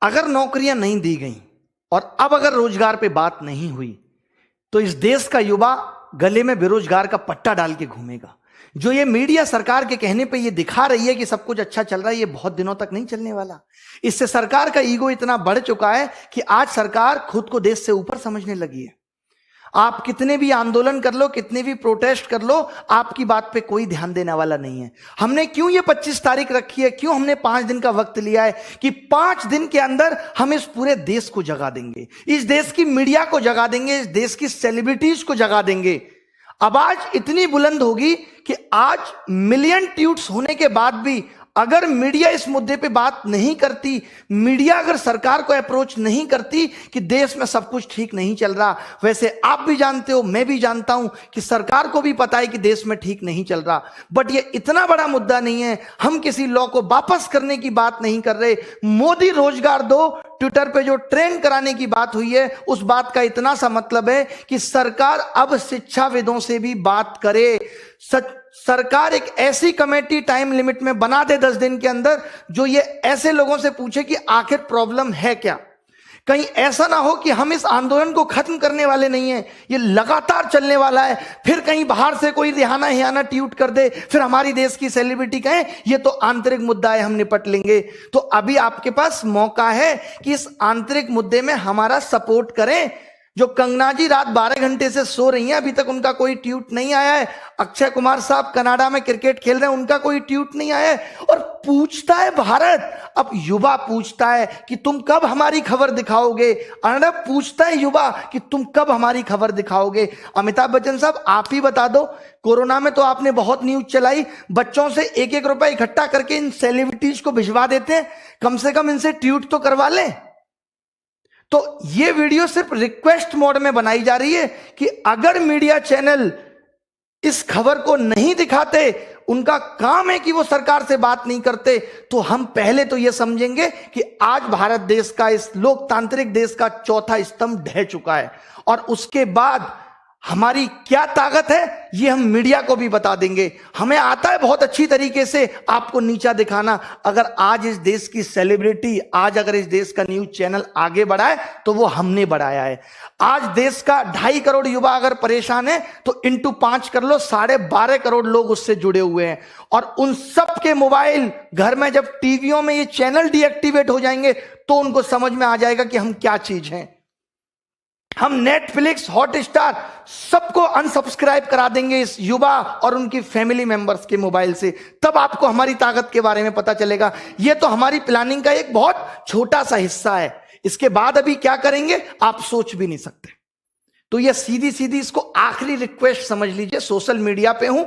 अगर नौकरियां नहीं दी गई और अब अगर रोजगार पे बात नहीं हुई तो इस देश का युवा गले में बेरोजगार का पट्टा डाल के घूमेगा। जो ये मीडिया सरकार के कहने पे ये दिखा रही है कि सब कुछ अच्छा चल रहा है, ये बहुत दिनों तक नहीं चलने वाला। इससे सरकार का ईगो इतना बढ़ चुका है कि आज सरकार खुद को देश से ऊपर समझने लगी है। आप कितने भी आंदोलन कर लो, कितने भी प्रोटेस्ट कर लो, आपकी बात पे कोई ध्यान देने वाला नहीं है। हमने क्यों ये 25 तारीख रखी है, क्यों हमने 5 दिन का वक्त लिया है कि 5 दिन के अंदर हम इस पूरे देश को जगा देंगे, इस देश की मीडिया को जगा देंगे, इस देश की सेलिब्रिटीज को जगा देंगे। आवाज इतनी बुलंद होगी कि आज मिलियन ट्वीट्स होने के बाद भी अगर मीडिया इस मुद्दे पे बात नहीं करती, मीडिया अगर सरकार को अप्रोच नहीं करती कि देश में सब कुछ ठीक नहीं चल रहा, वैसे आप भी जानते हो, मैं भी जानता हूं कि सरकार को भी पता है कि देश में ठीक नहीं चल रहा, बट ये इतना बड़ा मुद्दा नहीं है। हम किसी लॉ को वापस करने की बात नहीं कर रहे। मोदी रोजगार दो ट्विटर पे जो ट्रेंड कराने की बात हुई है, उस बात का इतना सा मतलब है कि सरकार अब शिक्षाविदों से भी बात करे। सरकार एक ऐसी कमेटी टाइम लिमिट में बना दे 10 दिन के अंदर, जो ये ऐसे लोगों से पूछे कि आखिर प्रॉब्लम है क्या। कहीं ऐसा ना हो कि हम इस आंदोलन को खत्म करने वाले नहीं है, ये लगातार चलने वाला है, फिर कहीं बाहर से कोई रिहाना हियाना ट्वीट कर दे, फिर हमारी देश की सेलिब्रिटी कहे ये तो आंतरिक मुद्दा है, हम निपट लेंगे। तो अभी आपके पास मौका है कि इस आंतरिक मुद्दे में हमारा सपोर्ट करें। जो कंगना जी रात 12 घंटे से सो रही हैं, अभी तक उनका कोई ट्वीट नहीं आया है। अक्षय कुमार साहब कनाडा में क्रिकेट खेल रहे हैं, उनका कोई ट्वीट नहीं आया है। और पूछता है भारत, अब युवा पूछता है कि तुम कब हमारी खबर दिखाओगे। अर्णब पूछता है युवा कि तुम कब हमारी खबर दिखाओगे। अमिताभ बच्चन साहब आप ही बता दो, कोरोना में तो आपने बहुत न्यूज चलाई, बच्चों से 1-1 रुपए इकट्ठा करके इन सेलिब्रिटीज को भिजवा देते हैं, कम से कम इनसे ट्वीट तो करवा लें। तो ये वीडियो सिर्फ रिक्वेस्ट मोड में बनाई जा रही है कि अगर मीडिया चैनल इस खबर को नहीं दिखाते, उनका काम है कि वो सरकार से बात नहीं करते, तो हम पहले तो ये समझेंगे कि आज भारत देश का, इस लोकतांत्रिक देश का चौथा स्तंभ ढह चुका है। और उसके बाद हमारी क्या ताकत है ये हम मीडिया को भी बता देंगे। हमें आता है बहुत अच्छी तरीके से आपको नीचा दिखाना। अगर आज इस देश की सेलिब्रिटी, आज अगर इस देश का न्यूज चैनल आगे बढ़ा है तो वो हमने बढ़ाया है। आज देश का 2.5 करोड़ युवा अगर परेशान है तो इंटू 5 कर लो, 12.5 करोड़ लोग उससे जुड़े हुए हैं। और उन सब के मोबाइल घर में जब टीवियों में ये चैनल डीएक्टिवेट हो जाएंगे तो उनको समझ में आ जाएगा कि हम क्या चीज हैं। हम नेटफ्लिक्स, हॉटस्टार सबको अनसब्सक्राइब करा देंगे इस युवा और उनकी फैमिली मेंबर्स के मोबाइल से, तब आपको हमारी ताकत के बारे में पता चलेगा। यह तो हमारी प्लानिंग का एक बहुत छोटा सा हिस्सा है। इसके बाद अभी क्या करेंगे आप सोच भी नहीं सकते। तो यह सीधी सीधी इसको आखिरी रिक्वेस्ट समझ लीजिए। सोशल मीडिया पे हूं,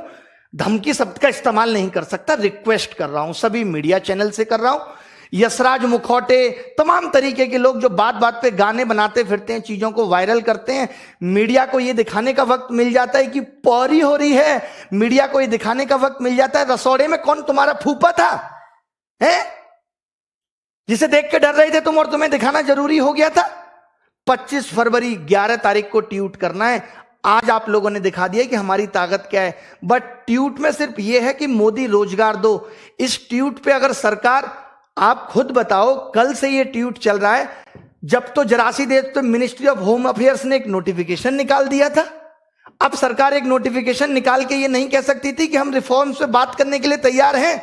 धमकी शब्द का इस्तेमाल नहीं कर सकता, रिक्वेस्ट कर रहा हूं, सभी मीडिया चैनल से कर रहा हूं। यशराज मुखौटे, तमाम तरीके के लोग जो बात बात पे गाने बनाते फिरते हैं, चीजों को वायरल करते हैं, मीडिया को ये दिखाने का वक्त मिल जाता है कि पौरी हो रही है, मीडिया को ये दिखाने का वक्त मिल जाता है रसोड़े में कौन तुम्हारा फूफा था है, जिसे देख के डर रहे थे तुम और तुम्हें दिखाना जरूरी हो गया था। 25 फरवरी 11 तारीख को ट्वीट करना है। आज आप लोगों ने दिखा दिया कि हमारी ताकत क्या है। बट ट्वीट में सिर्फ यह है कि मोदी रोजगार दो। इस ट्वीट पे अगर सरकार, आप खुद बताओ, कल से ये ट्वीट चल रहा है, जब तो जरासी देश तो मिनिस्ट्री ऑफ होम अफेयर्स ने एक नोटिफिकेशन निकाल दिया था। अब सरकार एक नोटिफिकेशन निकाल के ये नहीं कह सकती थी कि हम रिफॉर्म्स पे बात करने के लिए तैयार हैं।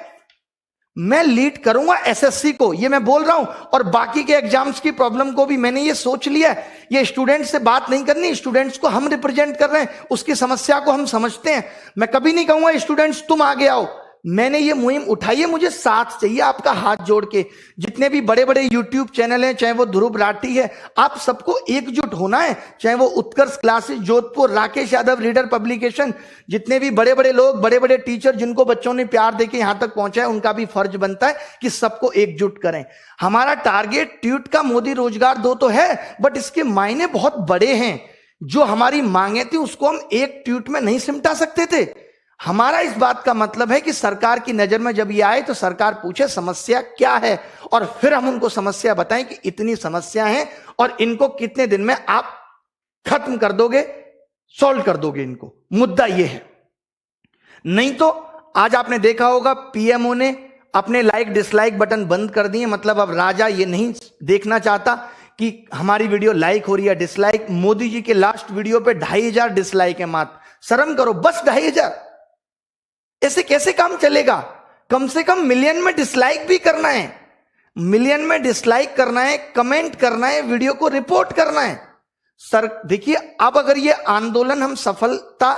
मैं लीड करूंगा एसएससी को, ये मैं बोल रहा हूं, और बाकी के एग्जाम्स की प्रॉब्लम को भी मैंने ये सोच लिया है। ये स्टूडेंट्स से बात नहीं करनी, स्टूडेंट्स को हम रिप्रेजेंट कर रहे हैं, उसकी समस्या को हम समझते हैं। मैं कभी नहीं कहूंगा स्टूडेंट्स तुम आगे आओ। मैंने ये मुहिम उठाई है, मुझे साथ चाहिए आपका, हाथ जोड़ के। जितने भी बड़े बड़े यूट्यूब चैनल हैं, चाहे वो ध्रुव राठी है, आप सबको एकजुट होना है। चाहे वो Utkarsh classes Jodhpur, Rakesh Yadav reader publication, जितने भी बड़े बड़े लोग, बड़े बड़े टीचर जिनको बच्चों ने प्यार देके यहां तक पहुंचा है, उनका भी फर्ज बनता है कि सबको एकजुट करें। हमारा टारगेट ट्वीट का मोदी रोजगार दो तो है, बट इसके मायने बहुत बड़े हैं। जो हमारी मांगे थी उसको हम एक ट्वीट में नहीं सिमटा सकते थे। हमारा इस बात का मतलब है कि सरकार की नजर में जब ये आए तो सरकार पूछे समस्या क्या है, और फिर हम उनको समस्या बताएं कि इतनी समस्या है और इनको कितने दिन में आप खत्म कर दोगे, सॉल्व कर दोगे इनको। मुद्दा ये है। नहीं तो आज आपने देखा होगा पीएमओ ने अपने लाइक डिसलाइक बटन बंद कर दिए। मतलब अब राजा ये नहीं देखना चाहता कि हमारी वीडियो लाइक हो रही है डिसलाइक। मोदी जी के लास्ट वीडियो पे 2500 डिसलाइक है मात्र। शर्म करो, बस 2500। ऐसे कैसे काम चलेगा? कम से कम मिलियन में डिसलाइक भी करना है, मिलियन में डिसलाइक करना है, कमेंट करना है, वीडियो को रिपोर्ट करना है। सर देखिए, अब अगर ये आंदोलन हम सफलता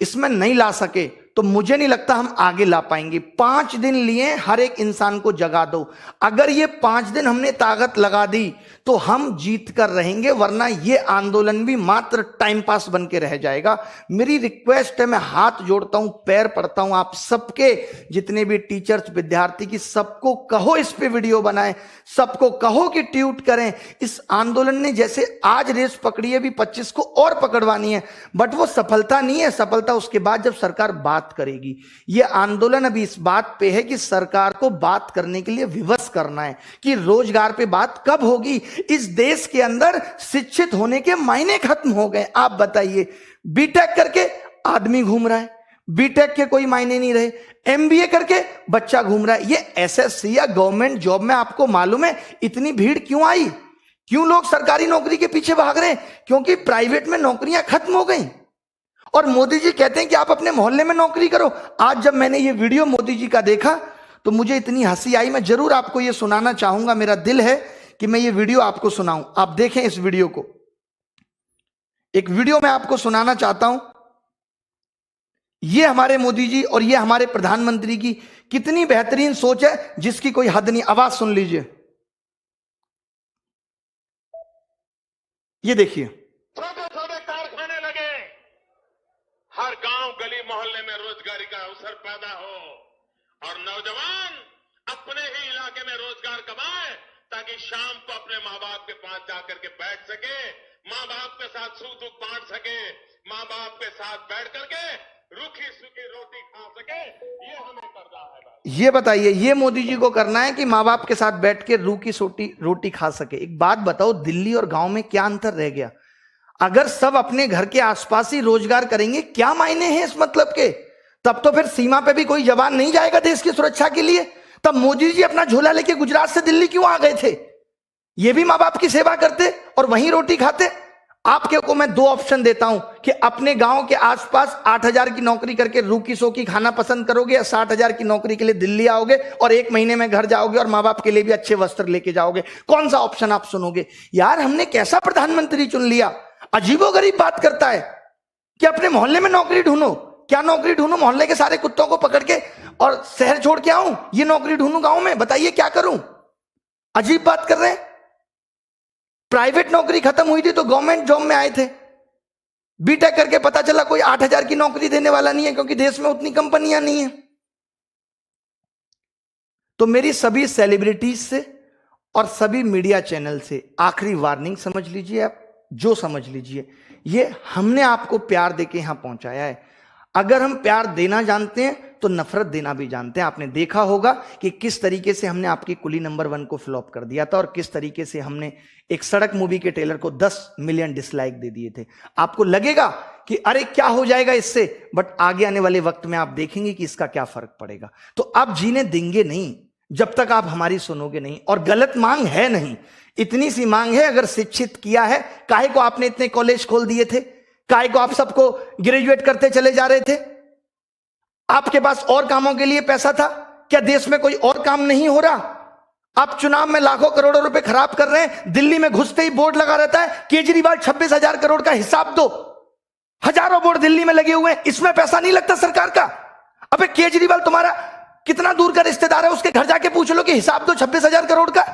इसमें नहीं ला सके तो मुझे नहीं लगता हम आगे ला पाएंगे। 5 दिन लिए, हर एक इंसान को जगा दो। अगर ये 5 दिन हमने ताकत लगा दी तो हम जीत कर रहेंगे, वरना ये आंदोलन भी मात्र टाइम पास बन के रह जाएगा। मेरी रिक्वेस्ट है, मैं हाथ जोड़ता हूं, पैर पड़ता हूं आप सबके, जितने भी टीचर्स विद्यार्थी की, सबको कहो इस पे वीडियो बनाएं, सबको कहो कि ट्वीट करें। इस आंदोलन ने जैसे आज रेस पकड़ी है, भी 25 को और पकड़वानी है, बट वो सफलता नहीं है। सफलता उसके बाद जब सरकार बात करेगी। यह आंदोलन अभी इस बात पे है कि सरकार को बात करने के लिए विवश करना है कि रोजगार पे बात कब होगी। इस देश के अंदर शिक्षित होने के मायने खत्म हो गए। आप बताइए, बीटेक करके आदमी घूम रहा है, बीटेक के कोई मायने नहीं रहे, एमबीए करके बच्चा घूम रहा है। ये एसएससी या गवर्नमेंट जॉब में आपको मालूम है इतनी भीड़ क्यों आई? क्यों लोग सरकारी नौकरी के पीछे भाग रहे हैं? क्योंकि प्राइवेट में नौकरियां खत्म हो गई और मोदी जी कहते हैं कि आप अपने मोहल्ले में नौकरी करो। आज जब मैंने ये वीडियो मोदी जी का देखा तो मुझे इतनी हंसी आई। मैं जरूर आपको ये सुनाना चाहूंगा, मेरा दिल है कि मैं ये वीडियो आपको सुनाऊं। आप देखें इस वीडियो को। एक वीडियो मैं आपको सुनाना चाहता हूं। ये हमारे मोदी जी और ये हमारे प्रधानमंत्री की कितनी बेहतरीन सोच है, जिसकी कोई हद नहीं। आवाज सुन लीजिए, ये देखिए। हर गांव गली मोहल्ले में रोजगारी का अवसर पैदा हो और नौजवान अपने ही इलाके में रोजगार कमाए, ताकि शाम को अपने माँ बाप के पास जाकर के बैठ सके, माँ बाप के साथ सुख दुख बांट सके, माँ बाप के साथ बैठ करके रूखी सूखी रोटी खा सके। ये हमें करना है भाई। ये बताइए, ये मोदी जी को करना है कि माँ बाप के साथ बैठ के रूखी सूखी रोटी खा सके। एक बात बताओ, दिल्ली और गांव में क्या अंतर रह गया? अगर सब अपने घर के आसपास ही रोजगार करेंगे, क्या मायने हैं इस मतलब के? तब तो फिर सीमा पे भी कोई जवान नहीं जाएगा देश की सुरक्षा के लिए। तब मोदी जी अपना झोला लेके गुजरात से दिल्ली क्यों आ गए थे? ये भी माँ बाप की सेवा करते और वहीं रोटी खाते। आपके को मैं 2 ऑप्शन देता हूं कि अपने गांव के आसपास 8000 की नौकरी करके रूखी सूखी खाना पसंद करोगे, या 60,000 की नौकरी के लिए दिल्ली आओगे और 1 महीने में घर जाओगे और माँ बाप के लिए भी अच्छे वस्त्र लेके जाओगे। कौन सा ऑप्शन आप सुनोगे? यार, हमने कैसा प्रधानमंत्री चुन लिया? अजीबोगरीब बात करता है कि अपने मोहल्ले में नौकरी ढूंढो। क्या नौकरी ढूंढो? मोहल्ले के सारे कुत्तों को पकड़ के और शहर छोड़ के आऊं? ये नौकरी ढूंढूं गांव में? बताइए क्या करूं? अजीब बात कर रहे हैं। प्राइवेट नौकरी खत्म हुई थी तो गवर्नमेंट जॉब में आए थे। बीटेक करके पता चला कोई 8000 की नौकरी देने वाला नहीं है, क्योंकि देश में उतनी कंपनियां नहीं है। तो मेरी सभी सेलिब्रिटीज से और सभी मीडिया चैनल से आखिरी वार्निंग समझ लीजिए, आप जो समझ लीजिए, ये हमने आपको प्यार देके यहां पहुंचाया है। अगर हम प्यार देना जानते हैं तो नफरत देना भी जानते हैं। आपने देखा होगा कि किस तरीके से हमने आपकी कुली नंबर 1 को फ्लॉप कर दिया था और किस तरीके से हमने एक सड़क मूवी के ट्रेलर को 10 मिलियन डिसलाइक दे दिए थे। आपको लगेगा कि अरे क्या हो जाएगा इससे, बट आगे आने वाले वक्त में आप देखेंगे कि इसका क्या फर्क पड़ेगा। तो आप जीने देंगे नहीं जब तक आप हमारी सुनोगे नहीं। और गलत मांग है नहीं, इतनी सी मांग है। अगर शिक्षित किया है, काहे को आपने इतने कॉलेज खोल दिए थे? काहे को आप सबको ग्रेजुएट करते चले जा रहे थे? आपके पास और कामों के लिए पैसा था क्या? देश में कोई और काम नहीं हो रहा? आप चुनाव में लाखों करोड़ों रुपए खराब कर रहे हैं। दिल्ली में घुसते ही बोर्ड लगा रहता है, केजरीवाल 26,000 करोड़ का हिसाब दो। हजारों बोर्ड दिल्ली में लगे हुए हैं, इसमें पैसा नहीं लगता सरकार का? अबे केजरीवाल तुम्हारा कितना दूर का रिश्तेदार है, उसके घर जाके पूछ लो कि हिसाब दो 26,000 करोड़ का।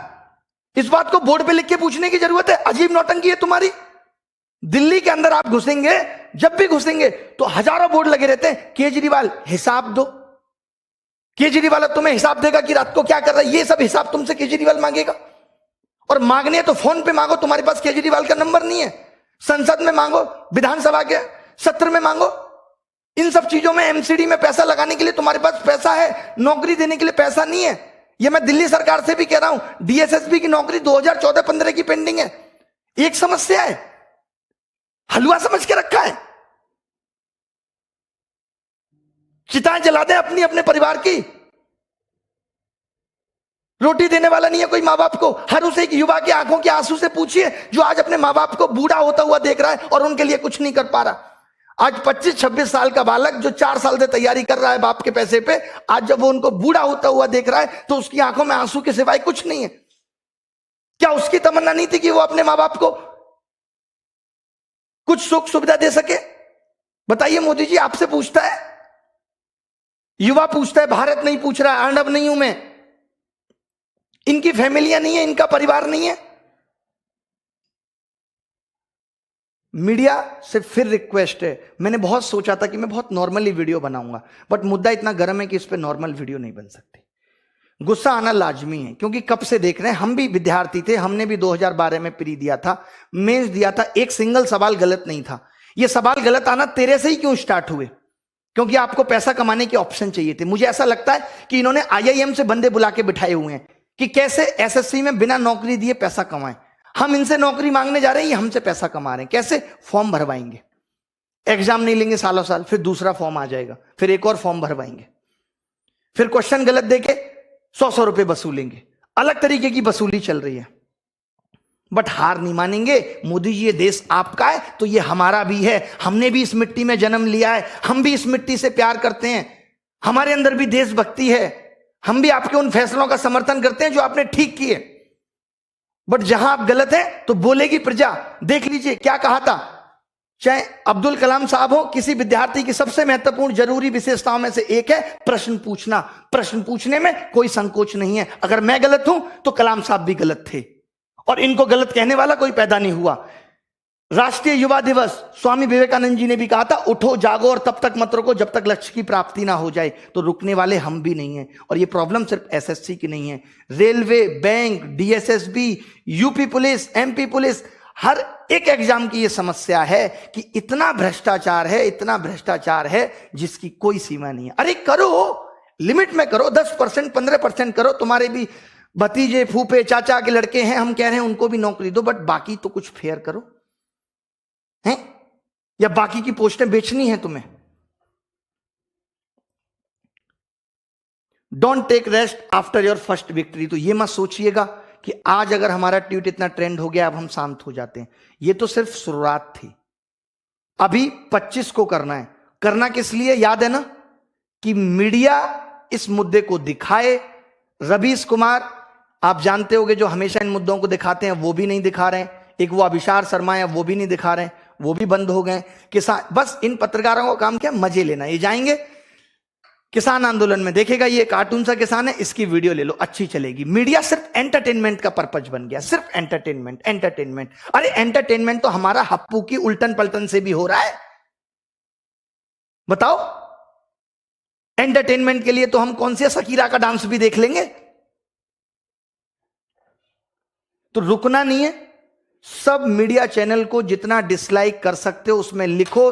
इस बात को बोर्ड पे लिख के पूछने की जरूरत है? अजीब नौटंकी है तुम्हारी। दिल्ली के अंदर आप घुसेंगे, जब भी घुसेंगे तो हजारों बोर्ड लगे रहते हैं, केजरीवाल हिसाब दो। केजरीवाल तुम्हें हिसाब देगा कि रात को क्या कर रहा है, ये सब हिसाब तुमसे केजरीवाल मांगेगा। और मांगने है तो फोन पे मांगो, तुम्हारे पास केजरीवाल का नंबर नहीं है। संसद में मांगो, विधानसभा के सत्र में मांगो। इन सब चीजों में एमसीडी में पैसा लगाने के लिए तुम्हारे पास पैसा है, नौकरी देने के लिए पैसा नहीं है। ये मैं दिल्ली सरकार से भी कह रहा हूं, डीएसएसबी की नौकरी 2014-15 की पेंडिंग है। एक समस्या है, हलवा समझ के रखा है। चिताएं जला दें अपनी अपने परिवार की। रोटी देने वाला नहीं है कोई माँ बाप को। हर उस एक युवा के आंखों के आंसू से पूछिए जो आज अपने माँ बाप को बूढ़ा होता हुआ देख रहा है और उनके लिए कुछ नहीं कर पा रहा। आज 25-26 साल का बालक जो 4 साल से तैयारी कर रहा है बाप के पैसे पे, आज जब वो उनको बूढ़ा होता हुआ देख रहा है तो उसकी आंखों में आंसू के सिवाय कुछ नहीं है। क्या उसकी तमन्ना नहीं थी कि वो अपने माँ बाप को कुछ सुख सुविधा दे सके? बताइए मोदी जी, आपसे पूछता है, युवा पूछता है, भारत नहीं पूछ रहा है। अर्नब नहीं हूं मैं, इनकी फैमिलियां नहीं है, इनका परिवार नहीं है। मीडिया से फिर रिक्वेस्ट है, मैंने बहुत सोचा था कि मैं बहुत नॉर्मली वीडियो बनाऊंगा, बट मुद्दा इतना गर्म है कि इस पे नॉर्मल वीडियो नहीं बन सकती। गुस्सा आना लाजमी है, क्योंकि कब से देख रहे हैं, हम भी विद्यार्थी थे, हमने भी 2012 में प्री दिया था, मेंस दिया था, एक सिंगल सवाल गलत नहीं था। ये सवाल गलत आना तेरे से ही क्यों स्टार्ट हुए? क्योंकि आपको पैसा कमाने के ऑप्शन चाहिए थे। मुझे ऐसा लगता है कि इन्होंने IIM से बंदे बुला के बिठाए हुए हैं कि कैसे SSC में बिना नौकरी दिए पैसा कमाएं। हम इनसे नौकरी मांगने जा रहे हैं, ये हमसे पैसा कमा रहे हैं। कैसे? फॉर्म भरवाएंगे, एग्जाम नहीं लेंगे सालों साल, फिर दूसरा फॉर्म आ जाएगा, फिर एक और फॉर्म भरवाएंगे, फिर क्वेश्चन गलत देके 100 रुपए वसूलेंगे। अलग तरीके की वसूली चल रही है, बट हार नहीं मानेंगे। मोदी जी, ये देश आपका है तो ये हमारा भी है, हमने भी इस मिट्टी में जन्म लिया है, हम भी इस मिट्टी से प्यार करते हैं, हमारे अंदर भी देशभक्ति है, हम भी आपके उन फैसलों का समर्थन करते हैं जो आपने ठीक किए। बट जहां आप गलत हैं तो बोलेगी प्रजा। देख लीजिए क्या कहा था, चाहे अब्दुल कलाम साहब हो, किसी विद्यार्थी की सबसे महत्वपूर्ण जरूरी विशेषताओं में से एक है प्रश्न पूछना। प्रश्न पूछने में कोई संकोच नहीं है। अगर मैं गलत हूं तो कलाम साहब भी गलत थे, और इनको गलत कहने वाला कोई पैदा नहीं हुआ। राष्ट्रीय युवा दिवस, स्वामी विवेकानंद जी ने भी कहा था, उठो जागो और तब तक मत रुको जब तक लक्ष्य की प्राप्ति ना हो जाए। तो रुकने वाले हम भी नहीं हैं। और ये प्रॉब्लम सिर्फ SSC की नहीं है, railway, bank, DSSB, UP police, MP police, हर एक एग्जाम की ये समस्या है कि इतना भ्रष्टाचार है, इतना भ्रष्टाचार है जिसकी कोई सीमा नहीं है। अरे करो, लिमिट में करो, 10%, 15% करो। तुम्हारे भी भतीजे, फूफे, चाचा के लड़के हैं, हम कह रहे हैं उनको भी नौकरी दो, बट बाकी तो कुछ फेयर करो हैं? या बाकी की पोस्टें बेचनी है तुम्हें? Don't take rest after your first victory. तो ये मत सोचिएगा कि आज अगर हमारा ट्वीट इतना ट्रेंड हो गया अब हम शांत हो जाते हैं। ये तो सिर्फ शुरुआत थी, अभी 25 को करना है। करना किस लिए याद है ना, कि मीडिया इस मुद्दे को दिखाए। रवीश कुमार आप जानते होंगे जो हमेशा इन मुद्दों को दिखाते हैं, वो भी नहीं दिखा रहे हैं। एक वो अभिसार शर्मा है, वो भी नहीं दिखा रहे हैं, वो भी बंद हो गए। किसान, बस इन पत्रकारों का काम क्या, मजे लेना। ये जाएंगे किसान आंदोलन में, देखेगा ये कार्टून सा किसान है, इसकी वीडियो ले लो, अच्छी चलेगी। मीडिया सिर्फ एंटरटेनमेंट का पर्पज बन गया, सिर्फ एंटरटेनमेंट, एंटरटेनमेंट। अरे एंटरटेनमेंट तो हमारा हप्पू की उल्टन पलटन से भी हो रहा है। बताओ, एंटरटेनमेंट के लिए तो हम कौन सी शकीरा का डांस भी देख लेंगे। तो रुकना नहीं है। सब मीडिया चैनल को जितना डिसलाइक कर सकते हो उसमें लिखो।